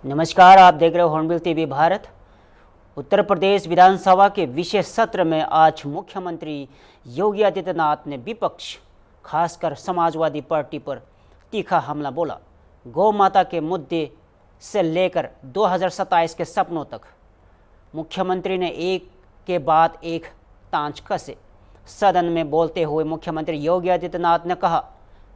नमस्कार, आप देख रहे हो हॉर्नबिल टीवी भारत। उत्तर प्रदेश विधानसभा के विशेष सत्र में आज मुख्यमंत्री योगी आदित्यनाथ ने विपक्ष, खासकर समाजवादी पार्टी पर तीखा हमला बोला। गौ माता के मुद्दे से लेकर 2027 के सपनों तक मुख्यमंत्री ने एक के बाद एक तांच कसे। सदन में बोलते हुए मुख्यमंत्री योगी आदित्यनाथ ने कहा,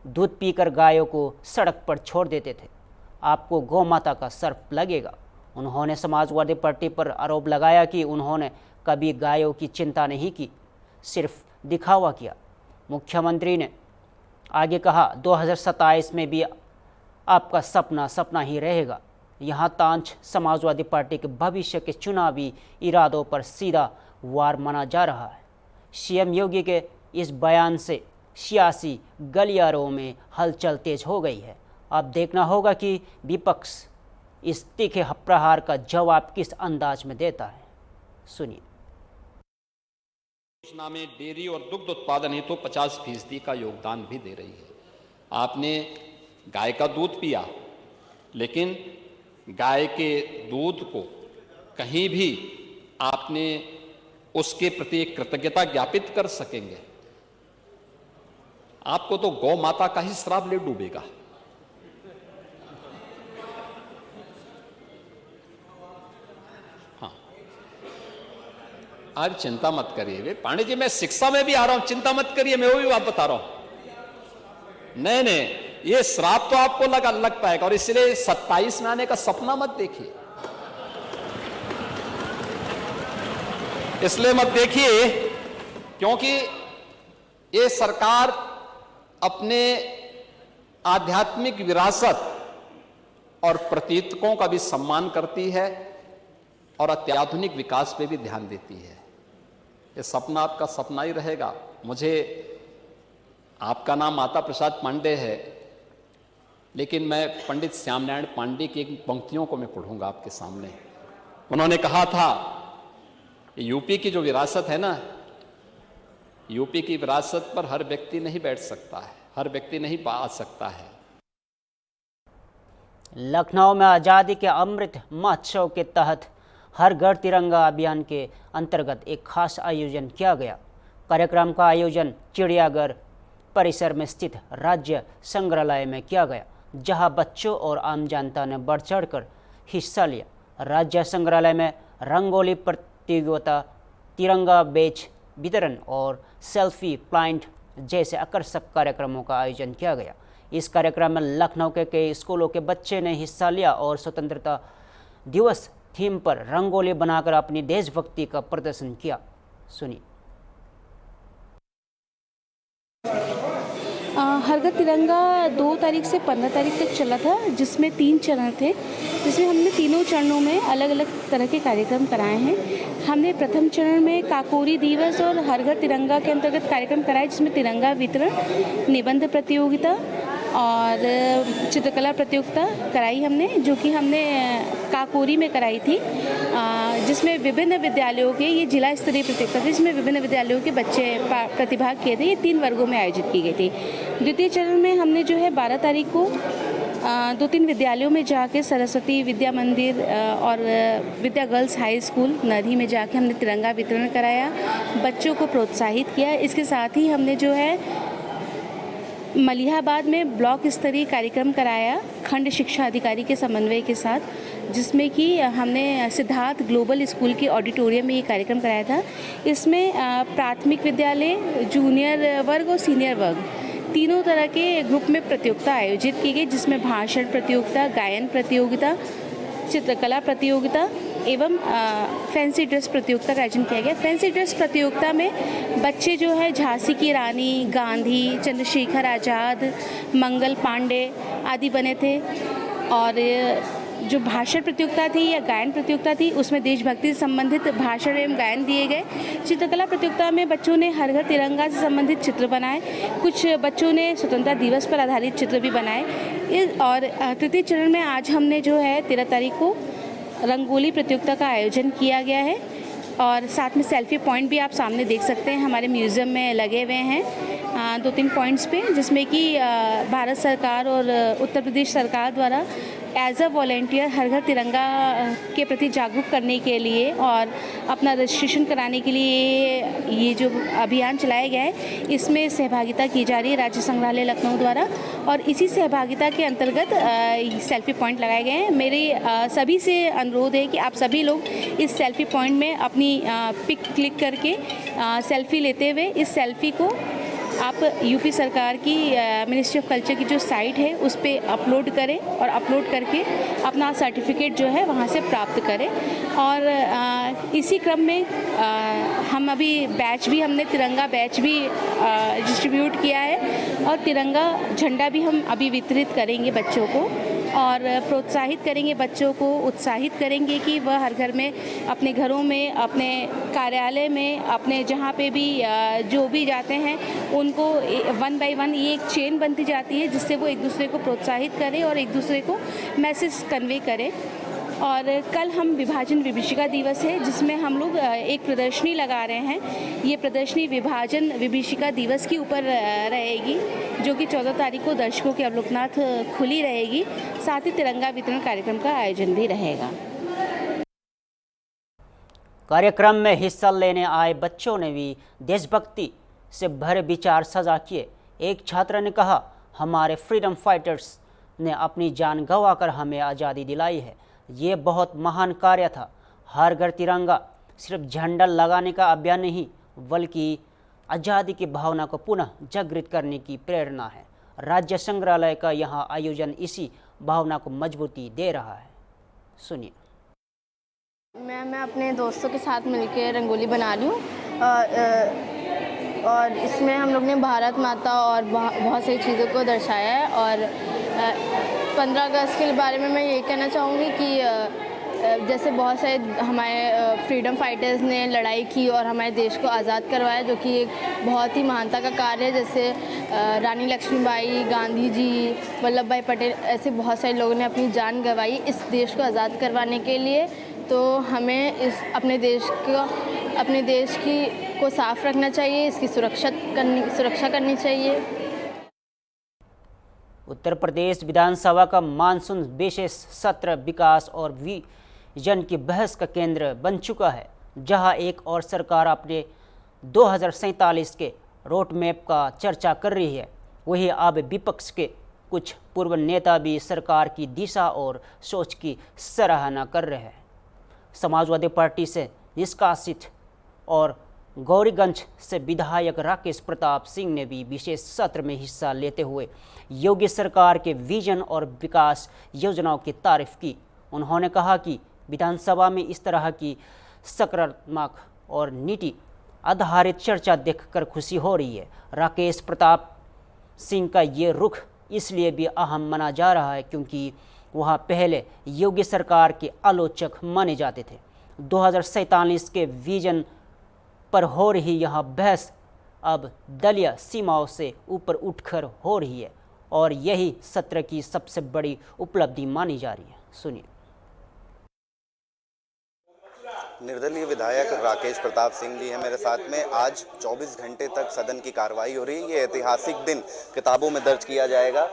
दूध पीकर गायों को सड़क पर छोड़ देते थे, आपको गौ माता का सर्प लगेगा। उन्होंने समाजवादी पार्टी पर आरोप लगाया कि उन्होंने कभी गायों की चिंता नहीं की, सिर्फ दिखावा किया। मुख्यमंत्री ने आगे कहा, 2027 में भी आपका सपना सपना ही रहेगा। यहाँ तांच समाजवादी पार्टी के भविष्य के चुनावी इरादों पर सीधा वार माना जा रहा है। सीएम योगी के इस बयान से सियासी गलियारों में हलचल तेज हो गई है। अब देखना होगा कि विपक्ष इस तीखे प्रहार का जवाब किस अंदाज में देता है। सुनिए। योजना में डेयरी और दुग्ध उत्पादन हेतु 50% का योगदान भी दे रही है। आपने गाय का दूध पिया, लेकिन गाय के दूध को कहीं भी आपने उसके प्रति एक कृतज्ञता ज्ञापित कर सकेंगे? आपको तो गौ माता का ही श्राप ले डूबेगा। हाँ, आप चिंता मत करिए। वे पांडे जी, मैं शिक्षा में भी आ रहा हूं, चिंता मत करिए, मैं वो भी बात बता रहा हूं। नहीं, ये श्राप तो आपको लग पाएगा, और इसलिए 27 में आने का सपना मत देखिए। इसलिए मत देखिए क्योंकि ये सरकार अपने आध्यात्मिक विरासत और प्रतीकों का भी सम्मान करती है और अत्याधुनिक विकास पे भी ध्यान देती है। ये सपना आपका सपना ही रहेगा। मुझे, आपका नाम माता प्रसाद पांडे है, लेकिन मैं पंडित श्यामनारायण पांडे की एक पंक्तियों को मैं पढ़ूंगा आपके सामने। उन्होंने कहा था, यूपी की जो विरासत है ना, यूपी की विरासत पर हर व्यक्ति नहीं बैठ सकता है, हर व्यक्ति नहीं आ सकता है। लखनऊ में आज़ादी के अमृत महोत्सव के तहत हर घर तिरंगा अभियान के अंतर्गत एक खास आयोजन किया गया। कार्यक्रम का आयोजन चिड़ियाघर परिसर में स्थित राज्य संग्रहालय में किया गया, जहां बच्चों और आम जनता ने बढ़ चढ़कर हिस्सा लिया। राज्य संग्रहालय में रंगोली प्रतियोगिता, तिरंगा बैच वितरण और सेल्फी प्वाइंट जैसे आकर्षक कार्यक्रमों का आयोजन किया गया। इस कार्यक्रम में लखनऊ के कई स्कूलों के बच्चे ने हिस्सा लिया और स्वतंत्रता दिवस थीम पर रंगोली बनाकर अपनी देशभक्ति का प्रदर्शन किया। सुनिए। हर घर तिरंगा 2 तारीख से 15 तारीख तक चला था, जिसमें 3 चरण थे, जिसमें हमने तीनों चरणों में अलग अलग तरह के कार्यक्रम कराए हैं। हमने प्रथम चरण में काकोरी दिवस और हर घर तिरंगा के अंतर्गत कार्यक्रम कराए, जिसमें तिरंगा वितरण, निबंध प्रतियोगिता और चित्रकला प्रतियोगिता कराई हमने, जो कि हमने काकोरी में कराई थी, जिसमें विभिन्न विद्यालयों के, ये जिला स्तरीय प्रतियोगिता थी, जिसमें विभिन्न विद्यालयों के बच्चे प्रतिभाग किए थे। ये 3 वर्गों में आयोजित की गई थी। द्वितीय चरण में हमने जो है 12 तारीख को 2-3 विद्यालयों में जाके सरस्वती विद्या मंदिर और विद्या गर्ल्स हाई स्कूल नरही में जाके हमने तिरंगा वितरण कराया, बच्चों को प्रोत्साहित किया। इसके साथ ही हमने जो है मलिहाबाद में ब्लॉक स्तरीय कार्यक्रम कराया खंड शिक्षा अधिकारी के समन्वय के साथ, जिसमें कि हमने सिद्धार्थ ग्लोबल स्कूल के ऑडिटोरियम में ये कार्यक्रम कराया था। इसमें प्राथमिक विद्यालय, जूनियर वर्ग और सीनियर वर्ग तीनों तरह के ग्रुप में प्रतियोगिता आयोजित की गई, जिसमें भाषण प्रतियोगिता, गायन प्रतियोगिता, चित्रकला प्रतियोगिता एवं फैंसी ड्रेस प्रतियोगिता का आयोजन किया गया। फैंसी ड्रेस प्रतियोगिता में बच्चे जो है झांसी की रानी, गांधी, चंद्रशेखर आज़ाद, मंगल पांडे आदि बने थे। और जो भाषण प्रतियोगिता थी या गायन प्रतियोगिता थी, उसमें देशभक्ति से संबंधित भाषण एवं गायन दिए गए। चित्रकला प्रतियोगिता में बच्चों ने हर घर तिरंगा से संबंधित चित्र बनाए, कुछ बच्चों ने स्वतंत्रता दिवस पर आधारित चित्र भी बनाए। और तृतीय चरण में आज हमने जो है 13 तारीख को रंगोली प्रतियोगिता का आयोजन किया गया है, और साथ में सेल्फी पॉइंट भी आप सामने देख सकते हैं, हमारे म्यूज़ियम में लगे हुए हैं 2-3 पॉइंट्स पे, जिसमें कि भारत सरकार और उत्तर प्रदेश सरकार द्वारा एज अ वॉलेंटियर हर घर तिरंगा के प्रति जागरूक करने के लिए और अपना रजिस्ट्रेशन कराने के लिए ये जो अभियान चलाया गया है, इसमें सहभागिता की जा रही है राज्य संग्रहालय लखनऊ द्वारा। और इसी सहभागिता के अंतर्गत सेल्फी पॉइंट लगाए गए हैं। मेरी सभी से अनुरोध है कि आप सभी लोग इस सेल्फी पॉइंट में अपनी पिक क्लिक करके सेल्फी लेते हुए इस सेल्फी को आप यूपी सरकार की मिनिस्ट्री ऑफ कल्चर की जो साइट है उस पर अपलोड करें और अपलोड करके अपना सर्टिफिकेट जो है वहाँ से प्राप्त करें। और इसी क्रम में हम अभी बैच भी हमने तिरंगा बैच भी डिस्ट्रीब्यूट किया है और तिरंगा झंडा भी हम अभी वितरित करेंगे बच्चों को और प्रोत्साहित करेंगे, बच्चों को उत्साहित करेंगे कि वह हर घर में, अपने घरों में, अपने कार्यालय में, अपने जहाँ पे भी जो भी जाते हैं उनको 1 बाय 1 ये एक चेन बनती जाती है जिससे वो एक दूसरे को प्रोत्साहित करें और एक दूसरे को मैसेज कन्वे करें। और कल हम विभाजन विभीषिका दिवस है जिसमें हम लोग एक प्रदर्शनी लगा रहे हैं। ये प्रदर्शनी विभाजन विभीषिका दिवस के ऊपर रहेगी जो कि 14 तारीख को दर्शकों के अवलोकनार्थ खुली रहेगी। साथ ही तिरंगा वितरण कार्यक्रम का आयोजन भी रहेगा। कार्यक्रम में हिस्सा लेने आए बच्चों ने भी देशभक्ति से भरे विचार साझा किए। एक छात्र ने कहा, हमारे फ्रीडम फाइटर्स ने अपनी जान गंवाकर हमें आज़ादी दिलाई है। ये बहुत महान कार्य था। हर घर तिरंगा सिर्फ झंडा लगाने का अभियान नहीं बल्कि आज़ादी की भावना को पुनः जागृत करने की प्रेरणा है। राज्य संग्रहालय का यहाँ आयोजन इसी भावना को मजबूती दे रहा है। सुनिए। मैं अपने दोस्तों के साथ मिलकर रंगोली बना रही हूँ और इसमें हम लोग ने भारत माता और बहुत सारी चीज़ों को दर्शाया है। और 15 अगस्त के बारे में मैं ये कहना चाहूँगी कि जैसे बहुत सारे हमारे फ्रीडम फाइटर्स ने लड़ाई की और हमारे देश को आज़ाद करवाया, जो कि एक बहुत ही महानता का कार्य है। जैसे रानी लक्ष्मीबाई, गांधी जी, वल्लभ भाई पटेल, ऐसे बहुत सारे लोगों ने अपनी जान गंवाई इस देश को आज़ाद करवाने के लिए। तो हमें इस अपने देश को साफ रखना चाहिए, इसकी सुरक्षा करनी चाहिए। उत्तर प्रदेश विधानसभा का मानसून विशेष सत्र विकास और विजन की बहस का केंद्र बन चुका है, जहां एक और सरकार अपने 2047 के रोड मैप का चर्चा कर रही है, वहीं अब विपक्ष के कुछ पूर्व नेता भी सरकार की दिशा और सोच की सराहना कर रहे हैं। समाजवादी पार्टी से निष्कासित और गौरीगंज से विधायक राकेश प्रताप सिंह ने भी विशेष सत्र में हिस्सा लेते हुए योगी सरकार के विजन और विकास योजनाओं की तारीफ की। उन्होंने कहा कि विधानसभा में इस तरह की सकारात्मक और नीति आधारित चर्चा देखकर खुशी हो रही है। राकेश प्रताप सिंह का ये रुख इसलिए भी अहम माना जा रहा है क्योंकि वहाँ पहले योगी सरकार के आलोचक माने जाते थे। 2047 के विजन पर हो रही यह बहस अब दलीय सीमाओं से ऊपर उठकर हो रही है और यही सत्र की सबसे बड़ी उपलब्धि मानी जा रही है। सुनिए। निर्दलीय विधायक राकेश प्रताप सिंह जी हैं मेरे साथ में। आज 24 घंटे तक सदन की कार्रवाई हो रही है। ये ऐतिहासिक दिन किताबों में दर्ज किया जाएगा।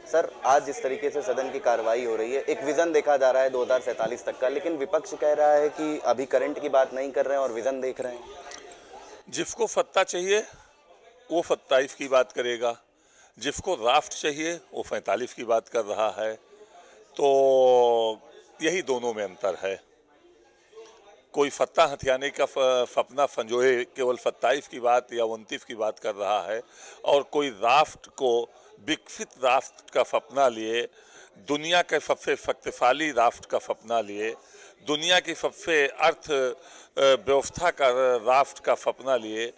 सर, आज जिस तरीके से सदन की कार्रवाई हो रही है, एक विज़न देखा जा रहा है 2047 तक का, लेकिन विपक्ष कह रहा है कि अभी करंट की बात नहीं कर रहे हैं और विज़न देख रहे हैं। जिसको फत्ता चाहिए वो 27 की बात करेगा, जिसको राफ्ट चाहिए वो 45 की बात कर रहा है। तो यही दोनों में अंतर है। कोई फत्ता हथियाने का सपना संजोए केवल 27 की बात या 29 की बात कर रहा है, और कोई राफ्ट को विकसित राष्ट्र का सपना लिए, दुनिया के सबसे शक्तिशाली राष्ट्र का सपना लिए, दुनिया की सबसे अर्थ व्यवस्था का राष्ट्र का सपना लिए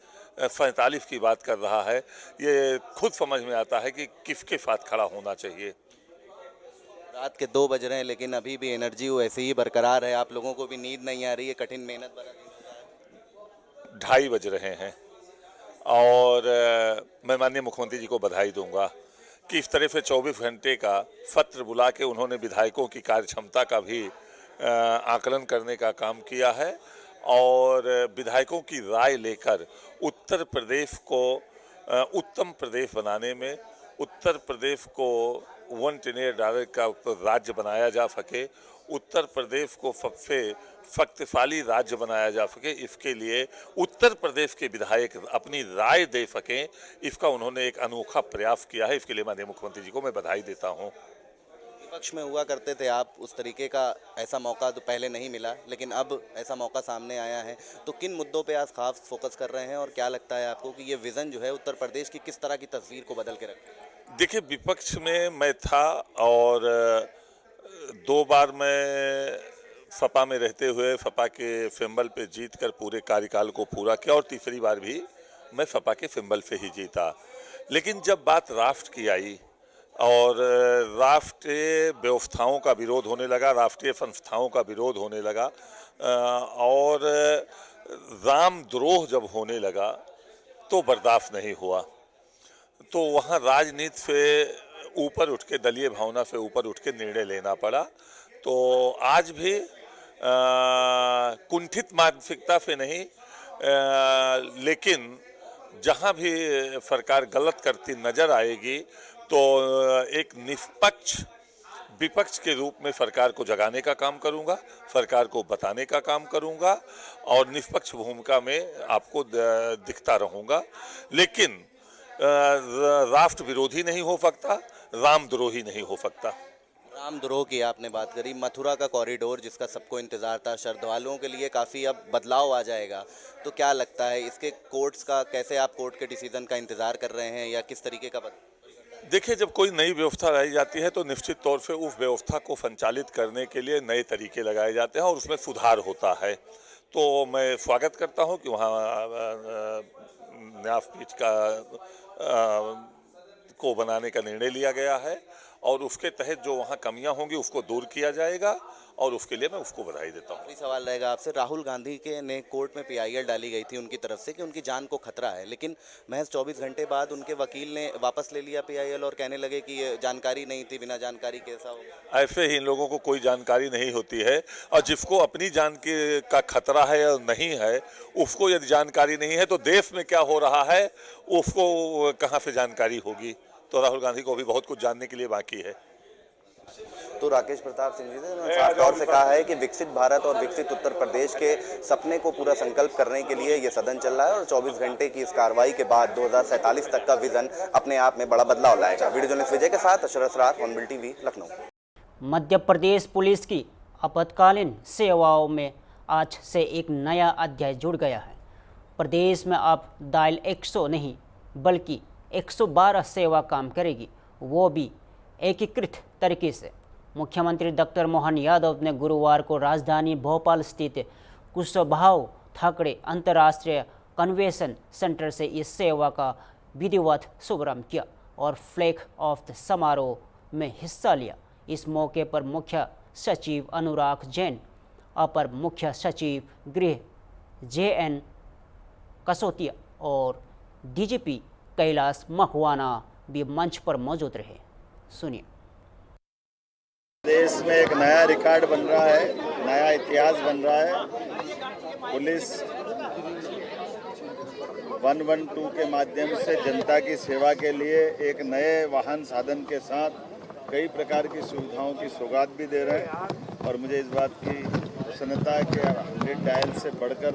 47 की बात कर रहा है। ये खुद समझ में आता है कि किसके साथ खड़ा होना चाहिए। रात के 2 बज रहे हैं लेकिन अभी भी एनर्जी वैसे ही बरकरार है। आप लोगों को भी नींद नहीं आ रही है, कठिन मेहनत भरा दिन। 2:30 बज रहे हैं और मैं माननीय मुख्यमंत्री जी को बधाई दूंगा कि इस तरह से 24 घंटे का सत्र बुला के उन्होंने विधायकों की कार्यक्षमता का भी आकलन करने का काम किया है और विधायकों की राय लेकर उत्तर प्रदेश को उत्तम प्रदेश बनाने में, उत्तर प्रदेश को वन ट्रिलियन डॉलर का राज्य बनाया जा सके, उत्तर प्रदेश को सबसे शक्तिशाली राज्य बनाया जा सके, इसके लिए उत्तर प्रदेश के विधायक अपनी राय दे सकें, इसका उन्होंने एक अनोखा प्रयास किया है। इसके लिए माननीय मुख्यमंत्री जी को मैं बधाई देता हूँ। विपक्ष में हुआ करते थे आप, उस तरीके का ऐसा मौका तो पहले नहीं मिला, लेकिन अब ऐसा मौका सामने आया है, तो किन मुद्दों पे आज खास फोकस कर रहे हैं और क्या लगता है आपको कि ये विज़न जो है उत्तर प्रदेश की किस तरह की तस्वीर को बदल के रखेगा? देखिए, विपक्ष में मैं था और 2 बार मैं सपा में रहते हुए सपा के सिंबल पे जीतकर पूरे कार्यकाल को पूरा किया और तीसरी बार भी मैं सपा के सिंबल से ही जीता। लेकिन जब बात राष्ट्र की आई और राष्ट्रीय व्यवस्थाओं का विरोध होने लगा, राष्ट्रीय संस्थाओं का विरोध होने लगा और रामद्रोह जब होने लगा तो बर्दाश्त नहीं हुआ। तो वहाँ राजनीति से ऊपर उठ के, दलीय भावना से ऊपर उठ के निर्णय लेना पड़ा। तो आज भी कुंठित मानसिकता से नहीं, लेकिन जहाँ भी सरकार गलत करती नजर आएगी तो एक निष्पक्ष विपक्ष के रूप में सरकार को जगाने का काम करूंगा, सरकार को बताने का काम करूंगा और निष्पक्ष भूमिका में आपको दिखता रहूंगा। लेकिन राष्ट्र विरोधी नहीं हो सकता, रामद्रोही नहीं हो सकता। रामद्रोह की आपने बात करी, मथुरा का कॉरिडोर जिसका सबको इंतजार था, श्रद्धालुओं के लिए काफ़ी अब बदलाव आ जाएगा, तो क्या लगता है इसके कोर्ट्स का, कैसे आप कोर्ट के डिसीजन का इंतजार कर रहे हैं या किस तरीके का देखिए, जब कोई नई व्यवस्था लाई जाती है तो निश्चित तौर से उस व्यवस्था को संचालित करने के लिए नए तरीके लगाए जाते हैं और उसमें सुधार होता है। तो मैं स्वागत करता हूं कि वहाँ न्यासपीठ को बनाने का निर्णय लिया गया है और उसके तहत जो वहाँ कमियां होंगी उसको दूर किया जाएगा और उसके लिए मैं उसको बधाई देता हूँ। सवाल रहेगा आपसे, राहुल गांधी के ने कोर्ट में PIL डाली गई थी उनकी तरफ से कि उनकी जान को खतरा है, लेकिन महज 24 घंटे बाद उनके वकील ने वापस ले लिया PIL और कहने लगे कि ये जानकारी नहीं थी, बिना जानकारी कैसा होगा। ऐसे ही इन लोगों को कोई जानकारी नहीं होती है और जिसको अपनी जान का खतरा है या नहीं है, उसको यदि जानकारी नहीं है तो देश में क्या हो रहा है उसको कहाँ से जानकारी होगी। तो राहुल गांधी को भी बहुत कुछ जानने के लिए बाकी है। तो राकेश प्रताप सिंह जी ने साफ तौर से कहा है कि विकसित भारत और विकसित उत्तर प्रदेश के सपने को पूरा संकल्प करने के लिए ये सदन चल रहा है और 24 घंटे की इस कार्रवाई के बाद 2047 तक का विजन अपने आप में बड़ा बदलाव लाएगा। वीडियो जर्नलिस्ट विजय के साथ अशरफ सरार, hornbill TV, Lucknow. Madhya Pradesh police की आपातकालीन सेवाओं में आज से एक नया अध्याय जुड़ गया है। प्रदेश में अब डायल 100 नहीं बल्कि 112 सेवा काम करेगी, वो भी एकीकृत तरीके से। मुख्यमंत्री डॉक्टर मोहन यादव ने गुरुवार को राजधानी भोपाल स्थित कुशभाऊ ठाकरे अंतर्राष्ट्रीय कन्वेंशन सेंटर से इस सेवा का विधिवत शुभारंभ किया और फ्लैग ऑफ समारोह में हिस्सा लिया। इस मौके पर मुख्य सचिव अनुराग जैन, अपर मुख्य सचिव गृह JN कसोतिया और DGP कैलाश मखवाना भी मंच पर मौजूद रहे। सुनिए। देश में एक नया रिकॉर्ड बन रहा है, नया इतिहास बन रहा है। पुलिस 112 के माध्यम से जनता की सेवा के लिए एक नए वाहन साधन के साथ कई प्रकार की सुविधाओं की सौगात भी दे रहे हैं और मुझे इस बात की प्रसन्नता है कि 100 डायल से बढ़कर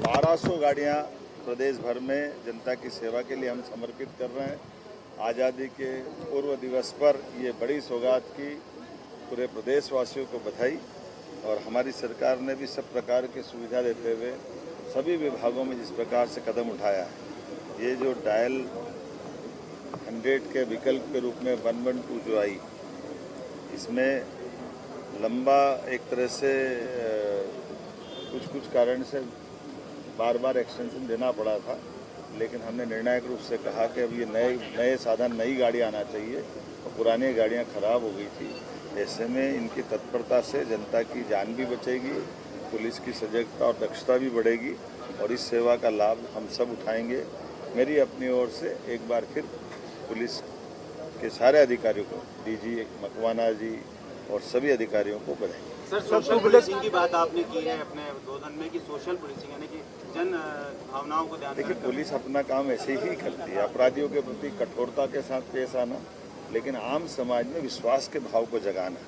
1200 गाड़ियाँ प्रदेश भर में जनता की सेवा के लिए हम समर्पित कर रहे हैं। आज़ादी के पूर्व दिवस पर ये बड़ी सौगात की पूरे प्रदेशवासियों को बधाई। और हमारी सरकार ने भी सब प्रकार की सुविधा देते हुए सभी विभागों में जिस प्रकार से कदम उठाया है, ये जो डायल 100 के विकल्प के रूप में 112 जो आई, इसमें लंबा एक तरह से कुछ कारण से बार बार एक्सटेंशन देना पड़ा था, लेकिन हमने निर्णायक रूप से कहा कि अब ये नए साधन, नई गाड़ी आना चाहिए और पुरानी गाड़ियां खराब हो गई थी। ऐसे में इनकी तत्परता से जनता की जान भी बचेगी, पुलिस की सजगता और दक्षता भी बढ़ेगी और इस सेवा का लाभ हम सब उठाएंगे। मेरी अपनी ओर से एक बार फिर पुलिस के सारे अधिकारियों को, DG मकवाना जी और सभी अधिकारियों को बधाई। सर, सोशल पुलिसिंग की बात आपने की है अपने उद्बोधन में कि सोशल पुलिसिंग यानी कि जन भावनाओं को ध्यान। देखिए, पुलिस अपना काम ऐसे ही करती है, अपराधियों के प्रति कठोरता के साथ पेश आना, लेकिन आम समाज में विश्वास के भाव को जगाना।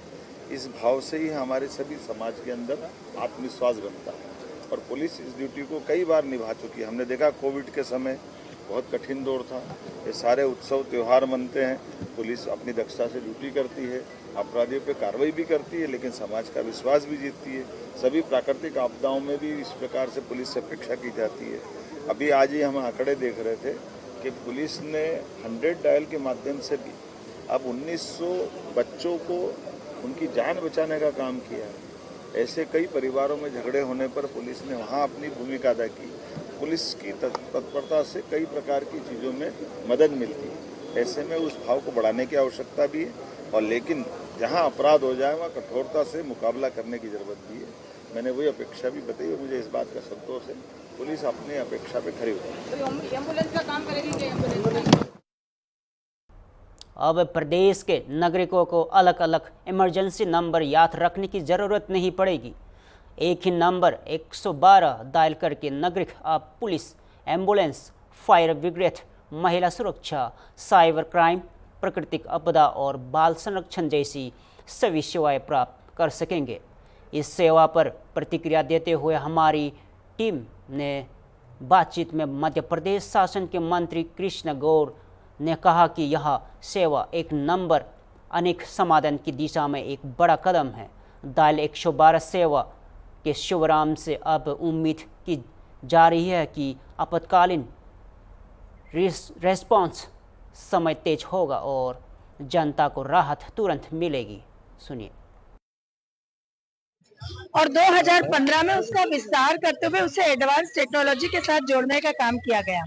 इस भाव से ही हमारे सभी समाज के अंदर आत्मविश्वास बनता है और पुलिस इस ड्यूटी को कई बार निभा चुकी है। हमने देखा कोविड के समय बहुत कठिन दौर था, ये सारे उत्सव त्यौहार मनते हैं, पुलिस अपनी दक्षता से ड्यूटी करती है, अपराधियों पे कार्रवाई भी करती है, लेकिन समाज का विश्वास भी जीतती है। सभी प्राकृतिक आपदाओं में भी इस प्रकार से पुलिस से अपेक्षा की जाती है। अभी आज ही हम आंकड़े देख रहे थे कि पुलिस ने 100 डायल के माध्यम से भी अब 1900 बच्चों को उनकी जान बचाने का काम किया है। ऐसे कई परिवारों में झगड़े होने पर पुलिस ने वहाँ अपनी भूमिका अदा की। पुलिस की तत्परता से कई प्रकार की चीज़ों में मदद मिलती है। ऐसे में उस भाव को बढ़ाने की आवश्यकता भी है और लेकिन जहाँ अपराध हो जाए वहाँ कठोरता से मुकाबला करने की ज़रूरत भी है। मैंने वही अपेक्षा भी बताई और मुझे इस बात का संतोष है, पुलिस अपनी अपेक्षा पे खड़ी होती है। एम्बुलेंस का काम करेगी क्या? एम्बुलेंस अब प्रदेश के नागरिकों को अलग अलग इमरजेंसी नंबर याद रखने की ज़रूरत नहीं पड़ेगी। एक ही नंबर 112 डायल करके नागरिक अब पुलिस, एम्बुलेंस, फायर ब्रिगेड, महिला सुरक्षा, साइबर क्राइम, प्राकृतिक आपदा और बाल संरक्षण जैसी सभी सेवाएं प्राप्त कर सकेंगे। इस सेवा पर प्रतिक्रिया देते हुए हमारी टीम ने बातचीत में मध्य प्रदेश शासन के मंत्री कृष्ण गौर ने कहा कि यह सेवा एक नंबर अनेक समाधान की दिशा में एक बड़ा कदम है। डायल 112 सेवा के शुभारंभ से अब उम्मीद की जा रही है कि आपातकालीन रेस्पॉन्स समय तेज होगा और जनता को राहत तुरंत मिलेगी। सुनिए। और 2015 में उसका विस्तार करते हुए उसे एडवांस टेक्नोलॉजी के साथ जोड़ने का काम किया गया।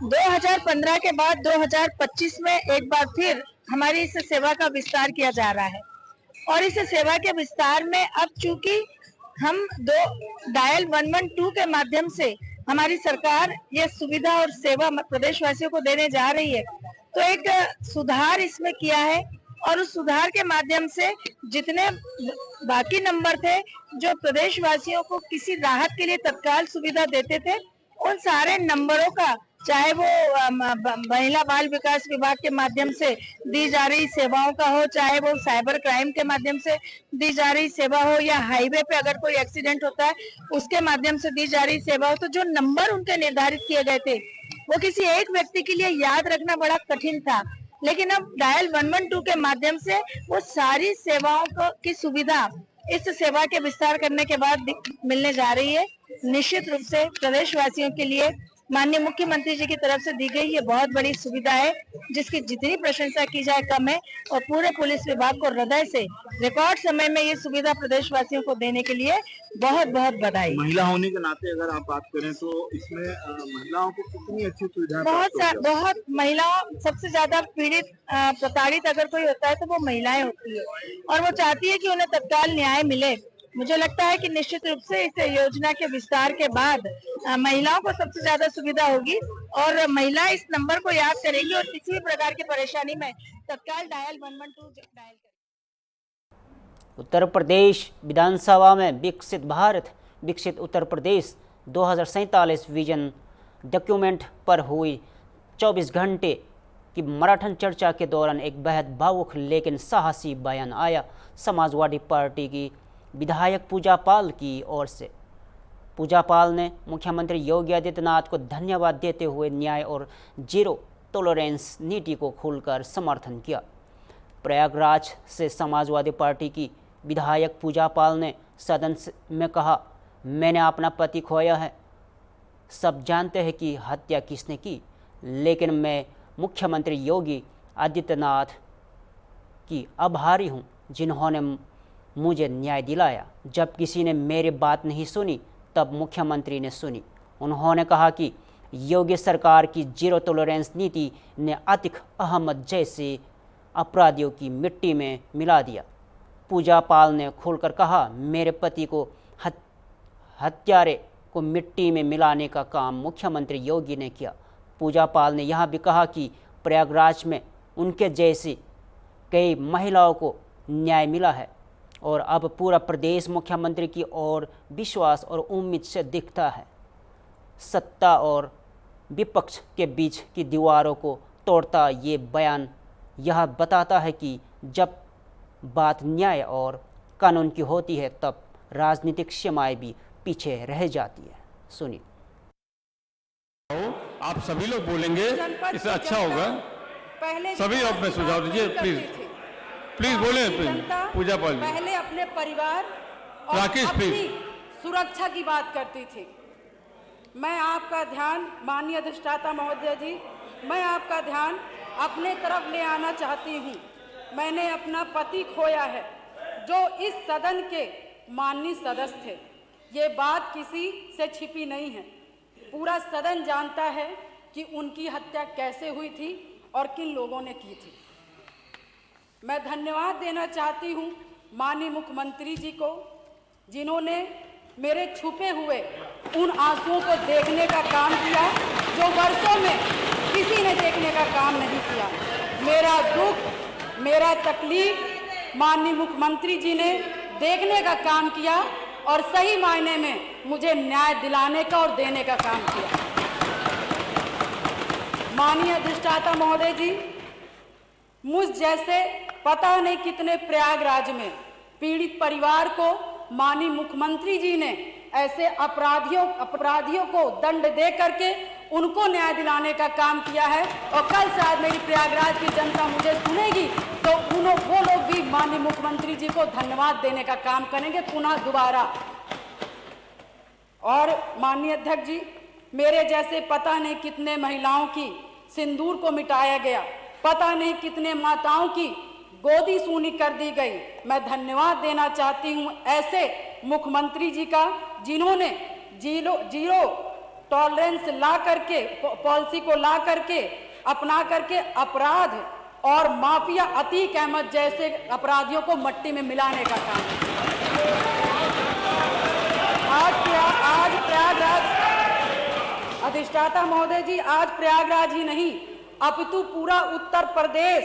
2015 के बाद 2025 में एक बार फिर हमारी इस सेवा का विस्तार किया जा रहा है और इस सेवा के विस्तार में अब चूंकि हम डायल 112 के माध्यम से हमारी सरकार ये सुविधा और सेवा प्रदेशवासियों को देने जा रही है, तो एक सुधार इसमें किया है और उस सुधार के माध्यम से जितने बाकी नंबर थे जो प्रदेशवासियों को किसी राहत के लिए तत्काल सुविधा देते थे, उन सारे नंबरों का, चाहे वो महिला बाल विकास विभाग के माध्यम से दी जा रही सेवाओं का हो, चाहे वो साइबर क्राइम के माध्यम से दी जा रही सेवा हो, या हाईवे पे अगर कोई एक्सीडेंट होता है उसके माध्यम से दी जा रही सेवा हो, तो जो नंबर उनके निर्धारित किए गए थे वो किसी एक व्यक्ति के लिए याद रखना बड़ा कठिन था। लेकिन अब डायल 112 के माध्यम से वो सारी सेवाओं की सुविधा इस सेवा के विस्तार करने के बाद मिलने जा रही है। निश्चित रूप से प्रदेशवासियों के लिए माननीय मुख्यमंत्री जी की तरफ से दी गई ये बहुत बड़ी सुविधा है, जिसकी जितनी प्रशंसा की जाए कम है। और पूरे पुलिस विभाग को हृदय से रिकॉर्ड समय में ये सुविधा प्रदेशवासियों को देने के लिए बहुत बहुत बधाई। महिला होने के नाते अगर आप बात करें तो इसमें महिलाओं को कितनी अच्छी सुविधा, बहुत महिलाओं, सबसे ज्यादा पीड़ित प्रताड़ित अगर कोई होता है तो वो महिलाएं होती है और वो चाहती है कि उन्हें तत्काल न्याय मिले। मुझे लगता है कि निश्चित रूप से इस योजना के विस्तार के बाद महिलाओं को सबसे ज्यादा सुविधा होगी और महिला इस नंबर को याद करेंगी और किसी भी प्रकार की परेशानी में तत्काल डायल 112 डायल करेंगी। उत्तर प्रदेश विधानसभा में विकसित भारत विकसित उत्तर प्रदेश 2047 विजन डॉक्यूमेंट पर हुई 24 घंटे की मैराथन चर्चा के दौरान एक बेहद भावुक लेकिन साहसी बयान आया। समाजवादी पार्टी की विधायक पूजा पाल की ओर से पूजा पाल ने मुख्यमंत्री योगी आदित्यनाथ को धन्यवाद देते हुए न्याय और जीरो टॉलरेंस नीति को खुलकर समर्थन किया। प्रयागराज से समाजवादी पार्टी की विधायक पूजा पाल ने सदन में कहा, मैंने अपना पति खोया है, सब जानते हैं कि हत्या किसने की, लेकिन मैं मुख्यमंत्री योगी आदित्यनाथ की आभारी हूँ जिन्होंने मुझे न्याय दिलाया। जब किसी ने मेरी बात नहीं सुनी तब मुख्यमंत्री ने सुनी। उन्होंने कहा कि योगी सरकार की जीरो टॉलरेंस नीति ने आतिक अहमद जैसे अपराधियों की मिट्टी में मिला दिया। पूजा पाल ने खुलकर कहा, मेरे पति को हत्यारे को मिट्टी में मिलाने का काम मुख्यमंत्री योगी ने किया। पूजा पाल ने यह भी कहा कि प्रयागराज में उनके जैसी कई महिलाओं को न्याय मिला है और अब पूरा प्रदेश मुख्यमंत्री की ओर विश्वास और उम्मीद से दिखता है। सत्ता और विपक्ष के बीच की दीवारों को तोड़ता ये बयान यह बताता है कि जब बात न्याय और कानून की होती है तब राजनीतिक सीमाएं भी पीछे रह जाती है। सुनिए। आप सभी लोग बोलेंगे इससे अच्छा होगा। सभी अपने सुझाव दीजिए प्लीज। प्लीज बोले पूजा पाल। पहले अपने परिवार और राकेश, अपनी प्लीज। सुरक्षा की बात करती थी। मैं आपका ध्यान, माननीय अधिष्ठाता महोदय जी, मैं आपका ध्यान अपने तरफ ले आना चाहती हूँ। मैंने अपना पति खोया है जो इस सदन के माननीय सदस्य थे। ये बात किसी से छिपी नहीं है, पूरा सदन जानता है कि उनकी हत्या कैसे हुई थी और किन लोगों ने की थी। मैं धन्यवाद देना चाहती हूँ माननीय मुख्यमंत्री जी को, जिन्होंने मेरे छुपे हुए उन आंसुओं को देखने का काम किया जो वर्षों में किसी ने देखने का काम नहीं किया। मेरा दुख, मेरा तकलीफ माननीय मुख्यमंत्री जी ने देखने का काम किया और सही मायने में मुझे न्याय दिलाने का और देने का काम किया। माननीय अधिष्ठाता महोदय जी, मुझ जैसे पता नहीं कितने प्रयागराज में पीड़ित परिवार को माननीय मुख्यमंत्री जी ने ऐसे अपराधियों को दंड दे करके उनको न्याय दिलाने का काम किया है। और कल शायद मेरी प्रयागराज की जनता मुझे सुनेगी तो वो लोग भी माननीय मुख्यमंत्री जी को धन्यवाद देने का काम करेंगे पुनः दोबारा। और माननीय अध्यक्ष जी, मेरे जैसे पता नहीं कितने महिलाओं की सिंदूर को मिटाया गया, पता नहीं कितने माताओं की गोदी सूनी कर दी गई। मैं धन्यवाद देना चाहती हूं ऐसे मुख्यमंत्री जी का, जिन्होंने जीरो टॉलरेंस ला करके, पॉलिसी को ला करके, अपना करके अपराध और माफिया अतीक अहमद जैसे अपराधियों को मट्टी में मिलाने का काम आज प्रयागराज, अधिष्ठाता महोदय जी, आज प्रयागराज ही नहीं अपितु पूरा उत्तर प्रदेश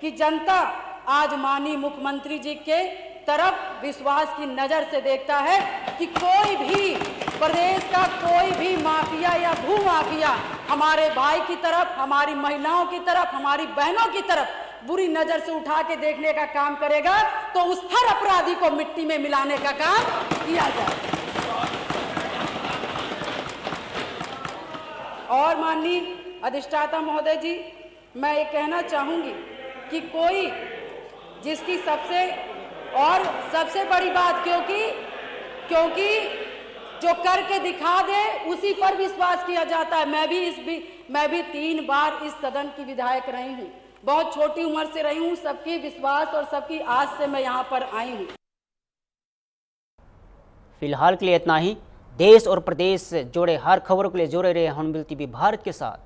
की जनता आज माननीय मुख्यमंत्री जी के तरफ विश्वास की नजर से देखता है कि कोई भी प्रदेश का कोई भी माफिया या भू माफिया हमारे भाई की तरफ, हमारी महिलाओं की तरफ, हमारी बहनों की तरफ बुरी नजर से उठा के देखने का काम करेगा तो उस हर अपराधी को मिट्टी में मिलाने का काम किया जाए। और माननीय अधिष्ठाता महोदय जी, मैं ये कहना चाहूंगी कि कोई जिसकी सबसे बड़ी बात, क्योंकि जो करके दिखा दे उसी पर विश्वास किया जाता है। मैं भी 3 बार इस सदन की विधायक रही हूँ, बहुत छोटी उम्र से रही हूँ, सबकी विश्वास और सबकी आस से मैं यहाँ पर आई हूँ। फिलहाल के लिए इतना ही। देश और प्रदेश से जुड़े हर खबरों के लिए जुड़े रहे हॉर्नबिल टीवी भारत के साथ।